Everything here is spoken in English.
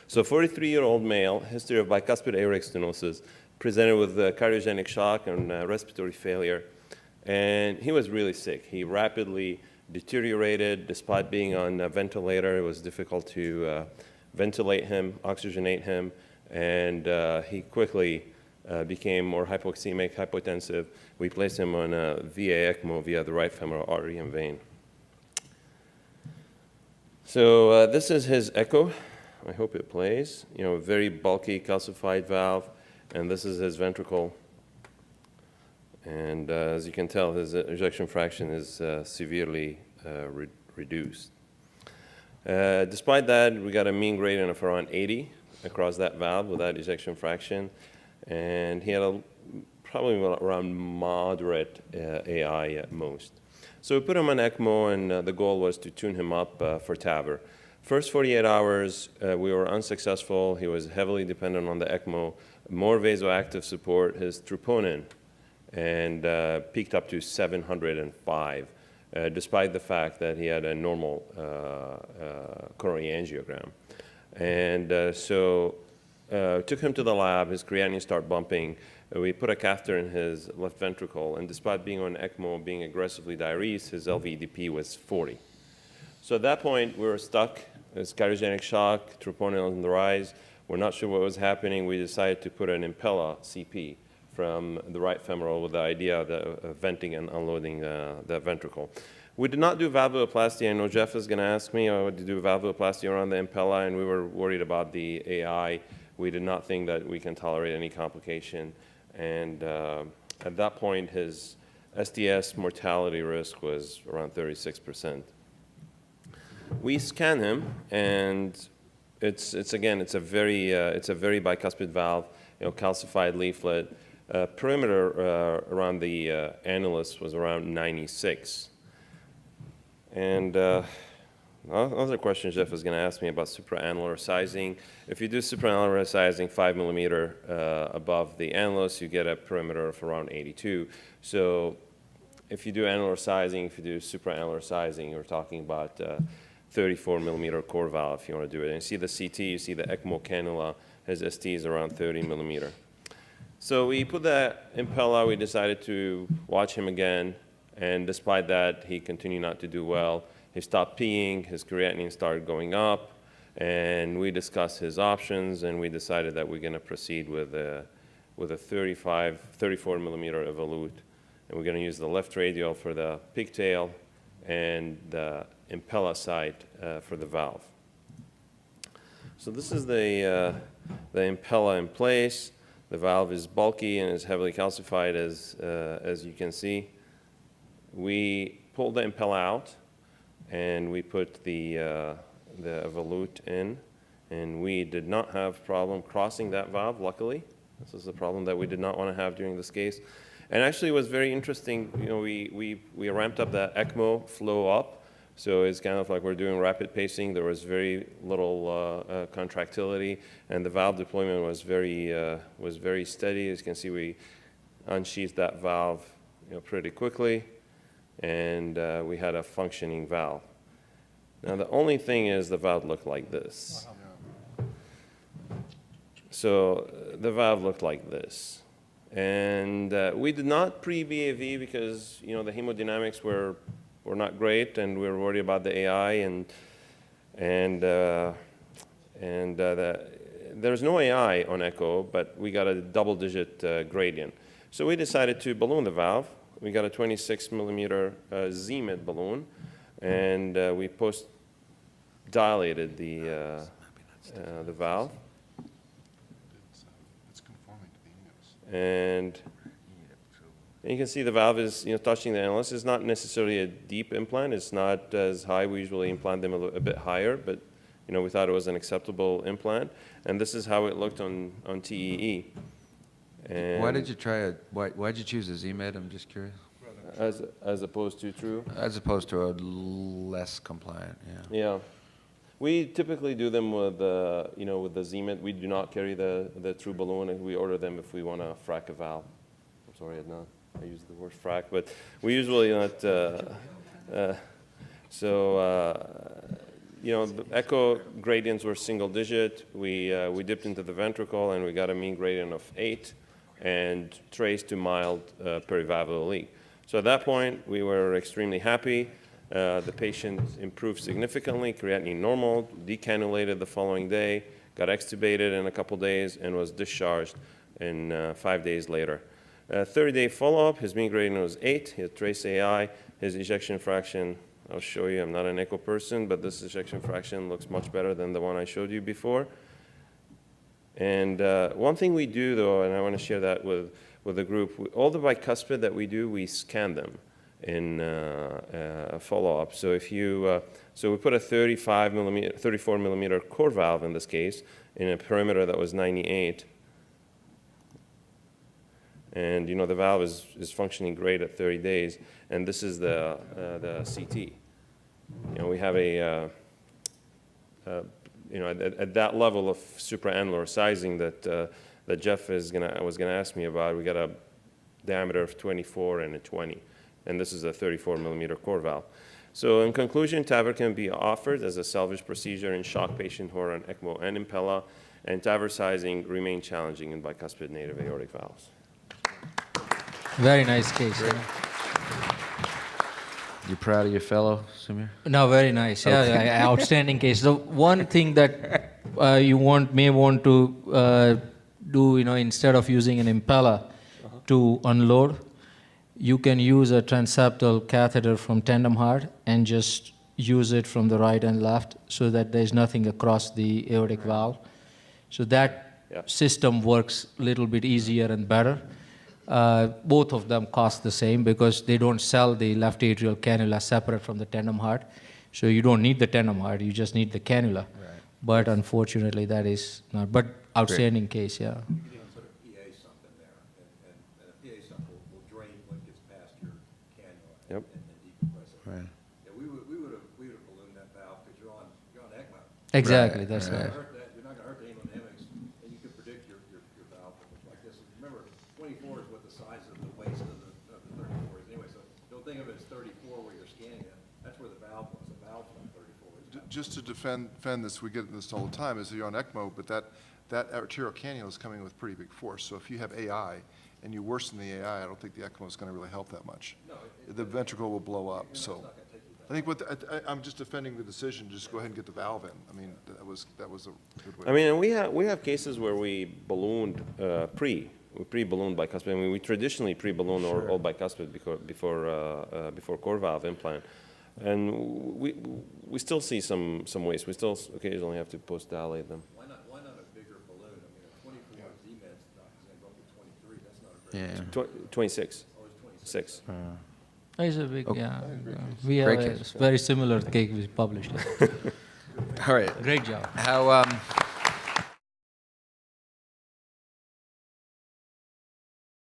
So 43-year-old male, history of bicuspid aortic stenosis, presented with cardiogenic shock and respiratory failure. And he was really sick. He rapidly deteriorated despite being on a ventilator. It was difficult to ventilate him, oxygenate him, and he quickly became more hypoxemic, hypotensive. We placed him on a VA ECMO via the right femoral artery and vein. So this is his echo. I hope it plays. You know, very bulky calcified valve, and this is his ventricle. And as you can tell, his ejection fraction is severely reduced. Despite that, we got a mean gradient of around 80 across that valve with that ejection fraction, and he had probably around moderate AI at most. So we put him on ECMO, and the goal was to tune him up for TAVR. First 48 hours, we were unsuccessful. He was heavily dependent on the ECMO, more vasoactive support. His troponin and peaked up to 705, despite the fact that he had a normal coronary angiogram. And so took him to the lab. His creatinine started bumping. We put a catheter in his left ventricle, and despite being on ECMO, being aggressively diuresed, his LVEDP was 40. So at that point, we were stuck. It's cardiogenic shock, troponin on the rise. We're not sure what was happening. We decided to put an Impella CP from the right femoral with the idea of venting and unloading the ventricle. We did not do valvuloplasty. I know Jeff is going to ask me, to do valvuloplasty around the Impella, and we were worried about the AI. We did not think that we can tolerate any complication. And at that point, his STS mortality risk was around 36%. We scan him, and it's a very bicuspid valve, calcified leaflet. Perimeter around the annulus was around 96. And another question Jeff is going to ask me about supraannular sizing. If you do supraannular sizing 5 millimeter above the annulus, you get a perimeter of around 82. So if you do annular sizing, if you do supraannular sizing, you're talking about 34 millimeter core valve if you want to do it. And you see the CT, you see the ECMO cannula, his ST is around 30 millimeter. So we put that Impella, we decided to watch him again, and despite that, he continued not to do well. He stopped peeing, his creatinine started going up, and we discussed his options, and we decided that we're going to proceed with a 34 millimeter Evolut, and we're going to use the left radial for the pigtail and the Impella site for the valve. So this is the Impella in place. The valve is bulky and is heavily calcified, as you can see. We pulled the Impella out, and we put the Evolut in, and we did not have problem crossing that valve, luckily. This is a problem that we did not want to have during this case. And actually, it was very interesting. We ramped up the ECMO flow up, so it's kind of like we're doing rapid pacing. There was very little contractility, and the valve deployment was very steady. As you can see, we unsheathed that valve pretty quickly, and we had a functioning valve. Now, the only thing is the valve looked like this. So the valve looked like this. And we did not pre-VAV because the hemodynamics were not great, and we were worried about the AI, there's no AI on echo, but we got a double-digit gradient. So we decided to balloon the valve. We got a 26 millimeter Z-mid balloon, and we post-dilated the valve. And you can see the valve is touching the annulus. It's not necessarily a deep implant. It's not as high. We usually implant them a bit higher, but we thought it was an acceptable implant. And this is how it looked on TEE. And why did you try why did you choose a Z-Med? I'm just curious. As opposed to true? As opposed to a less compliant, yeah. Yeah. We typically do them with with the Z-Med. We do not carry the true balloon, and we order them if we want to frac a valve. I'm sorry, Adnan. I used the word frac, but we usually not. the echo gradients were single digit. We dipped into the ventricle and we got a mean gradient of 8 and traced to mild perivalvular leak. So at that point, we were extremely happy. The patient improved significantly, creatinine normal, decannulated the following day, got extubated in a couple days, and was discharged in 5 days later. 30-day follow-up, his mean gradient was 8. He had trace AI. His ejection fraction, I'll show you. I'm not an echo person, but this ejection fraction looks much better than the one I showed you before. And one thing we do, though, and I want to share that with the group, all the bicuspid that we do, we scan them in a follow-up. So if you, so we put a 34 millimeter core valve in this case in a perimeter that was 98. And the valve is functioning great at 30 days. And this is the CT. We have a, at that level of supraannular sizing that Jeff was gonna ask me about, we got a diameter of 24 and a 20. And this is a 34 millimeter core valve. So in conclusion, TAVR can be offered as a salvage procedure in shock patients who are on ECMO and Impella, and TAVR sizing remains challenging in bicuspid native aortic valves. Very nice case. Yeah. You proud of your fellow, Samir? No, very nice. Yeah, okay. Outstanding case. The one thing that you may want to do, instead of using an Impella to unload, you can use a transeptal catheter from tandem heart and just use it from the right and left so that there's nothing across the aortic valve. So that system works a little bit easier and better. Both of them cost the same because they don't sell the left atrial cannula separate from the tandem heart. So you don't need the tandem heart, you just need the cannula. Right. But unfortunately, that is not. But outstanding case, yeah. You can even put a PA sump in there, and a PA sump will drain what gets past your cannula and decompress it. Right. Yeah, we would have ballooned that valve because you're on ECMO. Exactly, that's right. You're not going to hurt the hemodynamics, and you can predict your valve like this. Remember, 24 is what the size of the waist of the 34 is anyway, so don't think of it as 34 where you're scanning it. That's where the valve was. The valve's not 34. Just to defend this, we get this all the time, is you're on ECMO, but that arterial cannula is coming with pretty big force. So if you have AI and you worsen the AI, I don't think the ECMO is going to really help that much. No, the ventricle will blow up. So I think I'm just defending the decision. Just go ahead and get the valve in. I mean, that was a good way. I mean, and we have cases where we ballooned we pre-ballooned bicuspid. I mean, we traditionally pre-balloon all bicuspid before core valve implant, and we still see some waste. We still occasionally have to post-dilate them. Why not a bigger balloon? I mean, a 24 Z-Med's not going to go up to 23. That's not a very 26. Oh, it's 26. 6. It's a big, Okay. yeah. We have Great a case. very similar cake we published. All right. Great job. How